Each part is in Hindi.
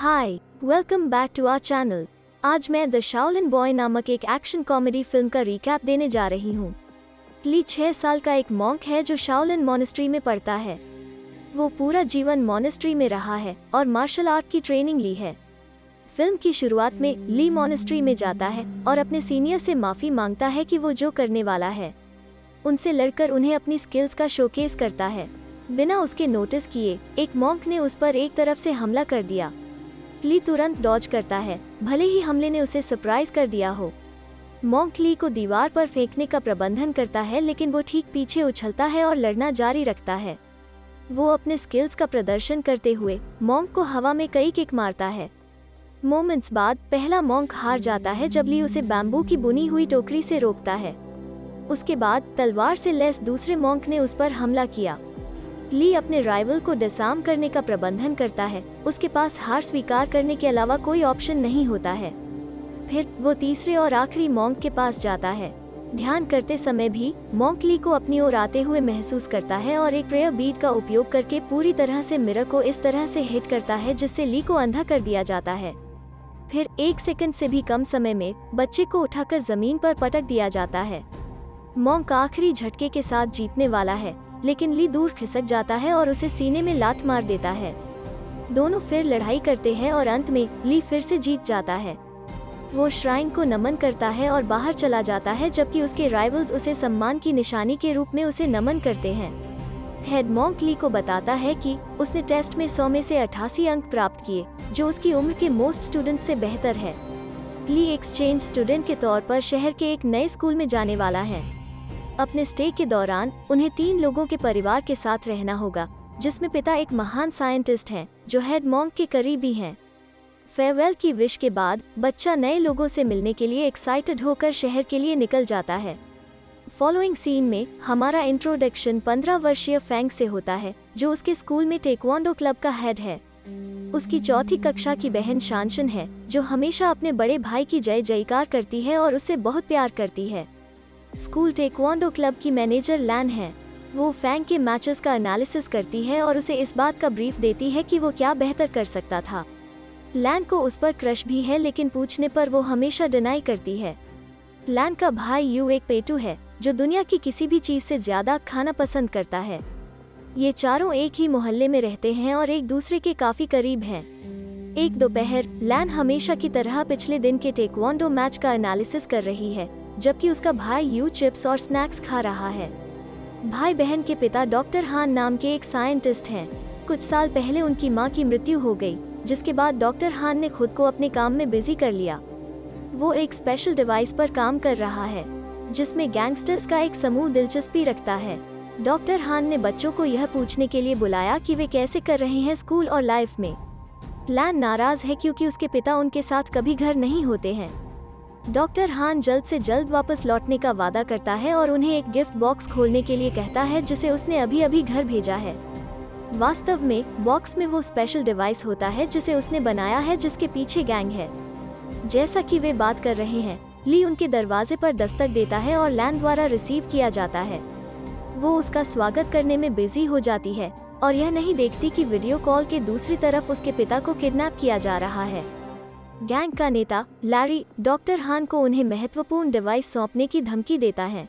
Hi, welcome back to our channel. आज मैं द शाओलिन बॉय नामक एक एक्शन कॉमेडी फिल्म का रिकैप देने जा रही हूँ। ली 6 साल का एक मॉन्क है जो शाओलिन मॉनेस्ट्री में पढ़ता है। वो पूरा जीवन मॉनेस्ट्री में रहा है और मार्शल आर्ट की ट्रेनिंग ली है। फिल्म की शुरुआत में ली मॉनेस्ट्री में जाता है और अपने सीनियर से माफ़ी मांगता है कि वो जो करने वाला है उनसे लड़कर उन्हें अपनी स्किल्स का शोकेस करता है। बिना उसके नोटिस किए एक मॉन्क ने उस पर एक तरफ से हमला कर दिया। ली तुरंत डॉज करता है, भले ही हमले ने उसे सरप्राइज कर दिया हो। मॉन्क ली को दीवार पर फेंकने का प्रबंधन करता है, लेकिन वो ठीक पीछे उछलता है और लड़ना जारी रखता है। वो अपने स्किल्स का प्रदर्शन करते हुए मॉन्क को हवा में कई किक मारता है। मोमेंट्स बाद पहला मॉन्क हार जाता है जब ली उसे बैम्बू की बुनी हुई टोकरी से रोकता है। उसके बाद तलवार से लैस दूसरे मॉन्क ने उस पर हमला किया। ली अपने राइवल को डिसआर्म करने का प्रबंधन करता है। उसके पास हार स्वीकार करने के अलावा कोई ऑप्शन नहीं होता है। फिर वो तीसरे और आखिरी मॉन्क के पास जाता है। ध्यान करते समय भी मॉन्क ली को अपनी ओर आते हुए महसूस करता है और एक प्रेयर बीट का उपयोग करके पूरी तरह से मिरर को इस तरह से हिट करता है जिससे ली को अंधा कर दिया जाता है। फिर 1 सेकंड से भी कम समय में बच्चे को उठाकर जमीन पर पटक दिया जाता है। मॉन्क आखिरी झटके के साथ जीतने वाला है, लेकिन ली दूर खिसक जाता है और उसे सीने में लात मार देता है। दोनों फिर लड़ाई करते हैं और अंत में ली फिर से जीत जाता है। वो श्राइन को नमन करता है और बाहर चला जाता है, जबकि उसके राइवल्स उसे सम्मान की निशानी के रूप में उसे नमन करते हैं। हेड मॉन्क ली को बताता है कि उसने टेस्ट में 100 में से 88 अंक प्राप्त किए, जो उसकी उम्र के मोस्ट स्टूडेंट से बेहतर है। ली एक्सचेंज स्टूडेंट के तौर पर शहर के एक नए स्कूल में जाने वाला है। अपने स्टे के दौरान उन्हें 3 लोगों के परिवार के साथ रहना होगा, जिसमें पिता एक महान साइंटिस्ट हैं जो हेड मॉन्क के करीबी हैं। फेयरवेल की विश के बाद बच्चा नए लोगों से मिलने के लिए एक्साइटेड होकर शहर के लिए निकल जाता है। फॉलोइंग सीन में हमारा इंट्रोडक्शन 15 वर्षीय फैंग से होता है, जो उसके स्कूल में टेक्वांडो क्लब का हेड है। उसकी चौथी कक्षा की बहन शानशन है, जो हमेशा अपने बड़े भाई की जय जयकार करती है और उससे बहुत प्यार करती है। स्कूल टेक्वांडो क्लब की मैनेजर लैन है। वो फैंग के मैचेस का एनालिसिस करती है और उसे इस बात का ब्रीफ देती है कि वो क्या बेहतर कर सकता था। लैन को उस पर क्रश भी है, लेकिन पूछने पर वो हमेशा डिनाई करती है। लैन का भाई यू एक पेटू है, जो दुनिया की किसी भी चीज़ से ज़्यादा खाना पसंद करता है। ये चारों एक ही मोहल्ले में रहते हैं और एक दूसरे के काफ़ी करीब हैं। एक दोपहर लैन हमेशा की तरह पिछले दिन के टेक्वांडो मैच का एनालिसिस कर रही है, जबकि उसका भाई यू चिप्स और स्नैक्स खा रहा है। भाई बहन के पिता डॉक्टर हान नाम के एक साइंटिस्ट हैं। कुछ साल पहले उनकी मां की मृत्यु हो गई, जिसके बाद डॉक्टर हान ने खुद को अपने काम में बिजी कर लिया। वो एक स्पेशल डिवाइस पर काम कर रहा है, जिसमें गैंगस्टर्स का एक समूह दिलचस्पी रखता है। डॉक्टर हान ने बच्चों को यह पूछने के लिए बुलाया कि वे कैसे कर रहे हैं स्कूल और लाइफ में। लैन नाराज है क्योंकि उसके पिता उनके साथ कभी घर नहीं होते हैं। डॉक्टर हान जल्द से जल्द वापस लौटने का वादा करता है और उन्हें एक गिफ्ट बॉक्स खोलने के लिए कहता है, जिसे उसने अभी अभी घर भेजा है। वास्तव में बॉक्स में वो स्पेशल डिवाइस होता है जिसे उसने बनाया है, जिसके पीछे गैंग है। जैसा कि वे बात कर रहे हैं, ली उनके दरवाजे पर दस्तक देता है और लैन द्वारा रिसीव किया जाता है। वो उसका स्वागत करने में बिजी हो जाती है और यह नहीं देखती कि वीडियो कॉल के दूसरी तरफ उसके पिता को किडनैप किया जा रहा है। गैंग का नेता लैरी डॉक्टर हान को उन्हें महत्वपूर्ण डिवाइस सौंपने की धमकी देता है।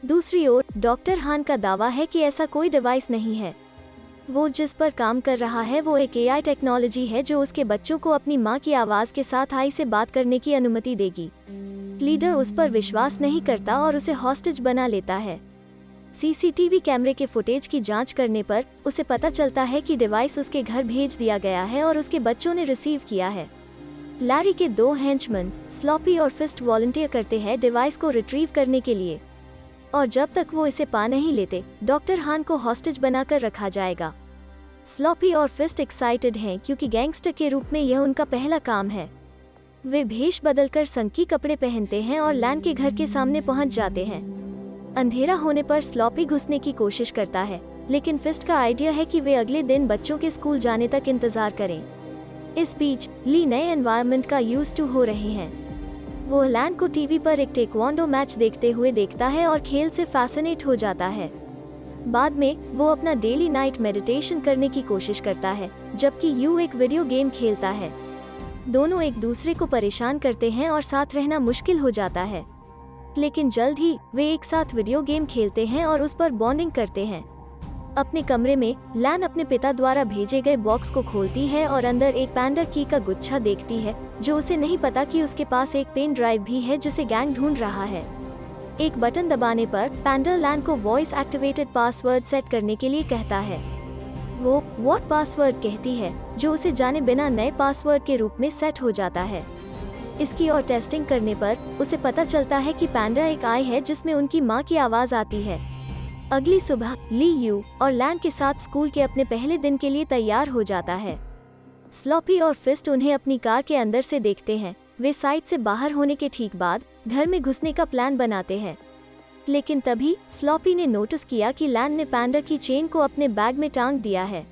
दूसरी ओर डॉक्टर हान का दावा है कि ऐसा कोई डिवाइस नहीं है। वो जिस पर काम कर रहा है वो एक एआई टेक्नोलॉजी है, जो उसके बच्चों को अपनी मां की आवाज के साथ आई से बात करने की अनुमति देगी। लीडर उस पर विश्वास नहीं करता और उसे हॉस्टेज बना लेता है। सीसीटीवी कैमरे के फुटेज की जांच करने पर उसे पता चलता है कि डिवाइस उसके घर भेज दिया गया है और उसके बच्चों ने रिसीव किया है। लैरी के 2 हेंचमैन स्लॉपी और फिस्ट वॉलंटियर करते हैं डिवाइस को रिट्रीव करने के लिए, और जब तक वो इसे पा नहीं लेते डॉक्टर हान को हॉस्टेज बनाकर रखा जाएगा। स्लॉपी और फिस्ट एक्साइटेड हैं क्योंकि गैंगस्टर के रूप में यह उनका पहला काम है। वे भेष बदलकर संकी कपड़े पहनते हैं और लैन के घर के सामने पहुंच जाते हैं। अंधेरा होने पर स्लॉपी घुसने की कोशिश करता है, लेकिन फिस्ट का आइडिया है कि वे अगले दिन बच्चों के स्कूल जाने तक इंतजार करें। इस बीच ली नए एनवायरनमेंट का यूज टू हो रहे हैं। वो लैन को टीवी पर एक टेक्वांडो मैच देखते हुए देखता है और खेल से फैसिनेट हो जाता है। बाद में वो अपना डेली नाइट मेडिटेशन करने की कोशिश करता है, जबकि यू एक वीडियो गेम खेलता है। दोनों एक दूसरे को परेशान करते हैं और साथ रहना मुश्किल हो जाता है, लेकिन जल्द ही वे एक साथ वीडियो गेम खेलते हैं और उस पर बॉन्डिंग करते हैं। अपने कमरे में लैन अपने पिता द्वारा भेजे गए बॉक्स को खोलती है और अंदर एक पैंडा की का गुच्छा देखती है, जो उसे नहीं पता कि उसके पास एक पेन ड्राइव भी है जिसे गैंग ढूंढ रहा है। एक बटन दबाने पर पैंडा लैन को वॉइस एक्टिवेटेड पासवर्ड सेट करने के लिए कहता है। वो व्हाट पासवर्ड कहती है, जो उसे जाने बिना नए पासवर्ड के रूप में सेट हो जाता है। इसकी और टेस्टिंग करने पर उसे पता चलता है कि पैंडा एक आई है जिसमें उनकी माँ की आवाज़ आती है। अगली सुबह ली यू और लैन के साथ स्कूल के अपने पहले दिन के लिए तैयार हो जाता है। स्लॉपी और फिस्ट उन्हें अपनी कार के अंदर से देखते हैं। वे साइट से बाहर होने के ठीक बाद घर में घुसने का प्लान बनाते हैं, लेकिन तभी स्लॉपी ने नोटिस किया कि लैन ने पैंडा की चेन को अपने बैग में टांग दिया है।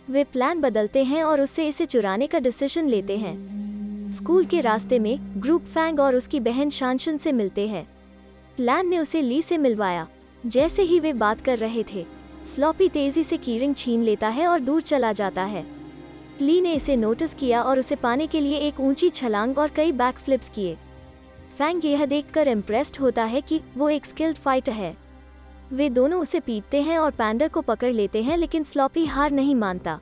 वे प्लान बदलते हैं और उससे इसे चुराने का डिसीजन लेते हैं। स्कूल के रास्ते में ग्रुप फैंग और उसकी बहन शानशन से मिलते हैं। लैन ने उसे ली से मिलवाया। जैसे ही वे बात कर रहे थे, स्लॉपी तेजी से कीरिंग छीन लेता है और दूर चला जाता है। ली ने इसे नोटिस किया और उसे पाने के लिए एक ऊंची छलांग और कई बैकफ्लिप्स किए। फैंग यह देखकर इम्प्रेस्ड होता है कि वो एक स्किल्ड फाइटर है। वे दोनों उसे पीटते हैं और पैंडा को पकड़ लेते हैं, लेकिन स्लॉपी हार नहीं मानता।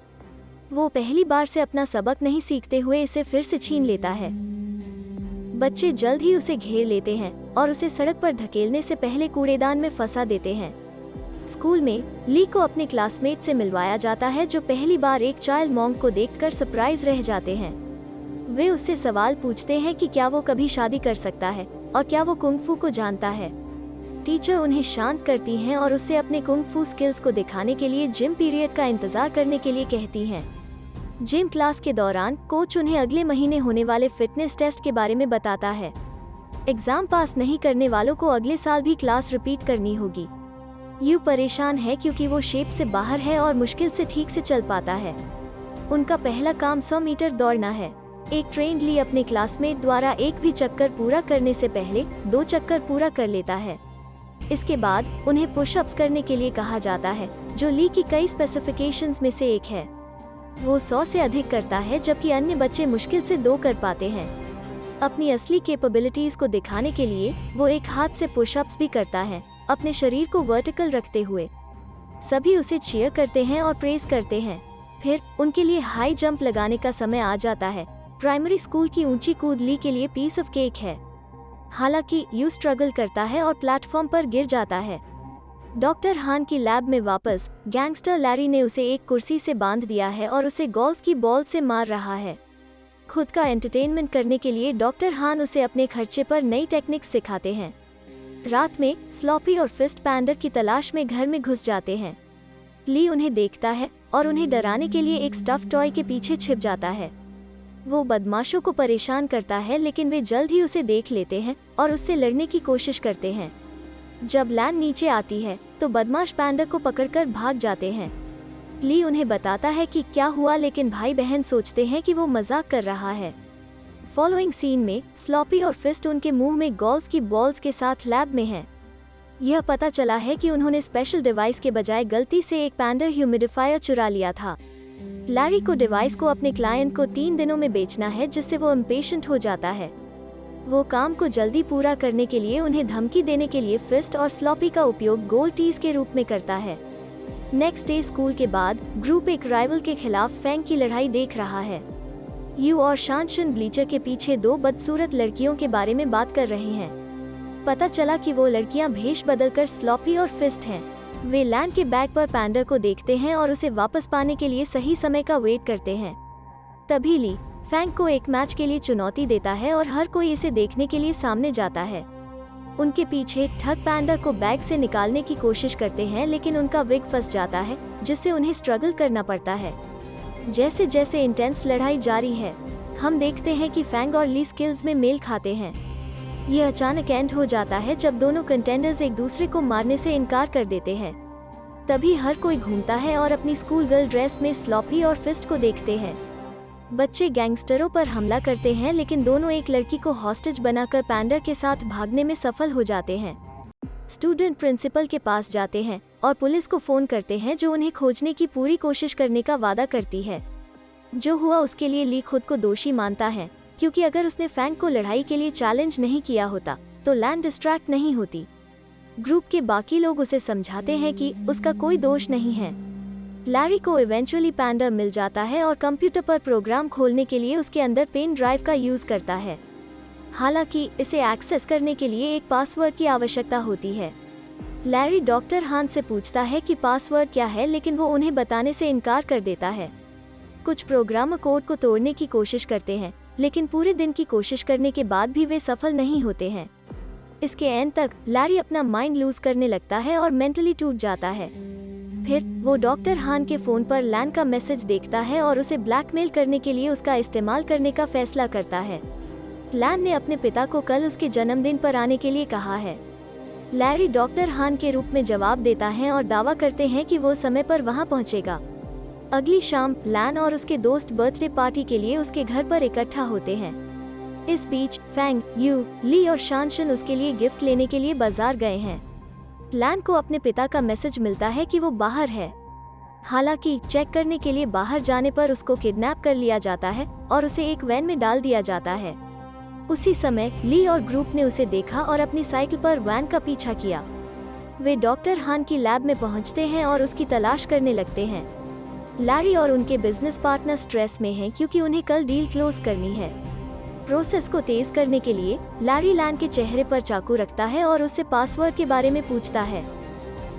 वो पहली बार से अपना सबक नहीं सीखते हुए इसे फिर से छीन लेता है। बच्चे जल्द ही उसे घेर लेते हैं और उसे सड़क पर धकेलने से पहले कूड़ेदान में फंसा देते हैं। स्कूल में ली को अपने क्लासमेट से मिलवाया जाता है, जो पहली बार एक चाइल्ड मॉन्क को देखकर सरप्राइज रह जाते हैं। वे उससे सवाल पूछते हैं कि क्या वो कभी शादी कर सकता है और क्या वो कुंग-फू को जानता है। टीचर उन्हें शांत करती हैं और उससे अपने कुंग-फू स्किल्स को दिखाने के लिए जिम पीरियड का इंतजार करने के लिए कहती हैं। जिम क्लास के दौरान कोच उन्हें अगले महीने होने वाले फिटनेस टेस्ट के बारे में बताता है। एग्जाम पास नहीं करने वालों को अगले साल भी क्लास रिपीट करनी होगी। यू परेशान है क्योंकि वो शेप से बाहर है और मुश्किल से ठीक से चल पाता है। उनका पहला काम 100 मीटर दौड़ना है। एक ट्रेंड ली अपने क्लासमेट द्वारा एक भी चक्कर पूरा करने से पहले 2 चक्कर पूरा कर लेता है। इसके बाद उन्हें पुशअप्स करने के लिए कहा जाता है, जो ली की कई स्पेसिफिकेशंस में से एक है। वो 100 से अधिक करता है, जबकि अन्य बच्चे मुश्किल से 2 कर पाते हैं। अपनी असली कैपेबिलिटीज को दिखाने के लिए वो एक हाथ से पुशअप्स भी करता है, अपने शरीर को वर्टिकल रखते हुए। सभी उसे चीयर करते हैं और प्रेज करते हैं। फिर उनके लिए हाई जंप लगाने का समय आ जाता है। प्राइमरी स्कूल की ऊंची कूद ली के लिए पीस ऑफ केक है। हालांकि यू स्ट्रगल करता है और प्लेटफॉर्म पर गिर जाता है। डॉक्टर हान की लैब में वापस गैंगस्टर लैरी ने उसे एक कुर्सी से बांध दिया है और उसे गोल्फ की बॉल से मार रहा है। खुद का एंटरटेनमेंट करने के लिए डॉक्टर हान उसे अपने खर्चे पर नई टेक्निक्स सिखाते हैं। रात में स्लॉपी और फिस्ट पैंडर की तलाश में घर में घुस जाते हैं। ली उन्हें देखता है और उन्हें डराने के लिए एक स्टफ टॉय के पीछे छिप जाता है। वो बदमाशों को परेशान करता है, लेकिन वे जल्द ही उसे देख लेते हैं और उससे लड़ने की कोशिश करते हैं। जब लैन नीचे आती है तो बदमाश पैंडा को पकड़कर भाग जाते हैं। ली उन्हें बताता है कि क्या हुआ, लेकिन भाई बहन सोचते हैं कि वो मजाक कर रहा है। फॉलोइंग सीन में स्लॉपी और फिस्ट उनके मुंह में गोल्फ की बॉल्स के साथ लैब में हैं। यह पता चला है कि उन्होंने स्पेशल डिवाइस के बजाय गलती से एक पैंडा ह्यूमिडिफायर चुरा लिया था। लैरी को डिवाइस को अपने क्लाइंट को 3 दिनों में बेचना है, जिससे वो इम्पेशेंट हो जाता है। वो काम को जल्दी पूरा करने के लिए उन्हें धमकी देने के लिए फिस्ट और स्लॉपी का उपयोग गोल्ड टीज के रूप में करता है। नेक्स्ट डे स्कूल के बाद ग्रुप एक राइवल के खिलाफ फैंग की लड़ाई देख रहा है। यू और शानशन ब्लीचर के पीछे 2 बदसूरत लड़कियों के बारे में बात कर रहे हैं। पता चला कि वो लड़कियां भेष बदलकर स्लॉपी और फिस्ट हैं। वे लैन के बैग पर पैंडा को देखते हैं और उसे वापस पाने के लिए सही समय का वेट करते हैं। तभी ली फैंग को एक मैच के लिए चुनौती देता है और हर कोई इसे देखने के लिए सामने जाता है। उनके पीछे ठग पैंडा को बैग से निकालने की कोशिश करते हैं, लेकिन उनका विग फंस जाता है, जिससे उन्हें स्ट्रगल करना पड़ता है। जैसे जैसे इंटेंस लड़ाई जारी है, हम देखते हैं कि फैंग और ली स्किल्स में मेल खाते हैं। यह अचानक एंड हो जाता है जब दोनों कंटेंडर्स एक दूसरे को मारने से इनकार कर देते हैं। तभी हर कोई घूमता है और अपनी स्कूल गर्ल ड्रेस में स्लॉपी और फिस्ट को देखते हैं। बच्चे गैंगस्टरों पर हमला करते हैं, लेकिन दोनों एक लड़की को हॉस्टेज बनाकर पैंडर के साथ भागने में सफल हो जाते हैं। स्टूडेंट प्रिंसिपल के पास जाते हैं और पुलिस को फोन करते हैं, जो उन्हें खोजने की पूरी कोशिश करने का वादा करती है। जो हुआ उसके लिए ली खुद को दोषी मानता है, क्योंकि अगर उसने फैंग को लड़ाई के लिए चैलेंज नहीं किया होता तो लैन डिस्ट्रैक्ट नहीं होती। ग्रुप के बाकी लोग उसे समझाते हैं कि उसका कोई दोष नहीं है। लैरी को इवेंचुअली पैंडा मिल जाता है और कंप्यूटर पर प्रोग्राम खोलने के लिए उसके अंदर पेन ड्राइव का यूज करता है। हालांकि इसे एक्सेस करने के लिए एक पासवर्ड की आवश्यकता होती है। लैरी डॉक्टर हान से पूछता है कि पासवर्ड क्या है, लेकिन वो उन्हें बताने से इनकार कर देता है। कुछ प्रोग्रामर कोड को तोड़ने की कोशिश करते हैं, लेकिन पूरे दिन की कोशिश करने के बाद भी वे सफल नहीं होते हैं। इसके एंड तक लैरी अपना माइंड लूज करने लगता है और मेंटली टूट जाता है। फिर वो डॉक्टर हान के फोन पर लैन का मैसेज देखता है और उसे ब्लैकमेल करने के लिए उसका इस्तेमाल करने का फैसला करता है। लैन ने अपने पिता को कल उसके जन्मदिन पर आने के लिए कहा है। लैरी डॉक्टर हान के रूप में जवाब देता है और दावा करते हैं कि वो समय पर वहां पहुंचेगा। अगली शाम लैन और उसके दोस्त बर्थडे पार्टी के लिए उसके घर पर इकट्ठा होते हैं। इस बीच फैंग, यू, ली और शानशन उसके लिए गिफ्ट लेने के लिए बाजार गए हैं। लैन को अपने पिता का मैसेज मिलता है कि वो बाहर है। हालांकि चेक करने के लिए बाहर जाने पर उसको किडनैप कर लिया जाता है और उसे एक वैन में डाल दिया जाता है। उसी समय ली और ग्रुप ने उसे देखा और अपनी साइकिल पर वैन का पीछा किया। वे डॉक्टर हान की लैब में पहुंचते हैं और उसकी तलाश करने लगते हैं। लैरी और उनके बिजनेस पार्टनर स्ट्रेस में हैं क्योंकि उन्हें कल डील क्लोज करनी है। प्रोसेस को तेज करने के लिए लैरी लैन के चेहरे पर चाकू रखता है और उससे पासवर्ड के बारे में पूछता है।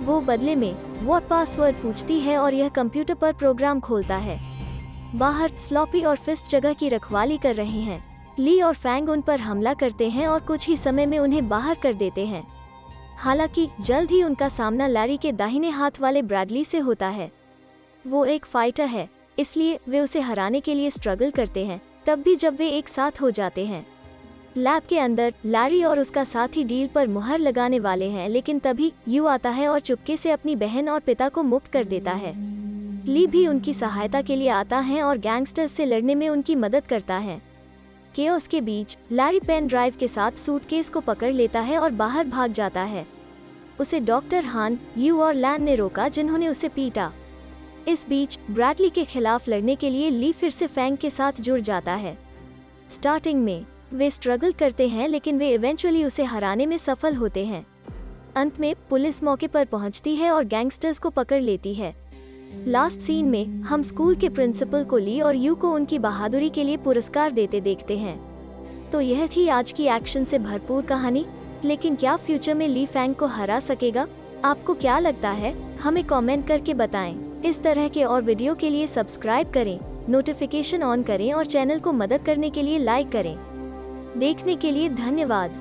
वो बदले में व्हाट पासवर्ड पूछती है और यह कंप्यूटर पर प्रोग्राम खोलता है। बाहर स्लॉपी और फिस्ट जगह की रखवाली कर रहे हैं। ली और फैंग उन पर हमला करते हैं और कुछ ही समय में उन्हें बाहर कर देते हैं। हालांकि जल्द ही उनका सामना लैरी के दाहिने हाथ वाले ब्रैडली से होता है। वो एक फाइटर है, इसलिए वे उसे हराने के लिए स्ट्रगल करते हैं, तब भी जब वे एक साथ हो जाते हैं। लैब के अंदर लैरी और उसका साथी डील पर मुहर लगाने वाले हैं, लेकिन तभी यू आता है और चुपके से अपनी बहन और पिता को मुक्त कर देता है। ली भी उनकी सहायता के लिए आता है और गैंगस्टर्स से लड़ने में उनकी मदद करता है। केओस के बीच लैरी पेन ड्राइव के साथ सूटकेस को पकड़ लेता है और बाहर भाग जाता है। उसे डॉक्टर हान, यू और लैन ने रोका, जिन्होंने उसे पीटा। इस बीच ब्रैडली के खिलाफ लड़ने के लिए ली फिर से फैंग के साथ जुड़ जाता है। स्टार्टिंग में वे स्ट्रगल करते हैं, लेकिन वे इवेंचुअली उसे हराने में सफल होते हैं। अंत में पुलिस मौके पर पहुंचती है और गैंगस्टर्स को पकड़ लेती है। लास्ट सीन में हम स्कूल के प्रिंसिपल को ली और यू को उनकी बहादुरी के लिए पुरस्कार देते देखते हैं। तो यह थी आज की एक्शन से भरपूर कहानी, लेकिन क्या फ्यूचर में ली फैंग को हरा सकेगा? आपको क्या लगता है? हमें कमेंट करके बताएं। इस तरह के और वीडियो के लिए सब्सक्राइब करें, नोटिफिकेशन ऑन करें और चैनल को मदद करने के लिए लाइक करें। देखने के लिए धन्यवाद।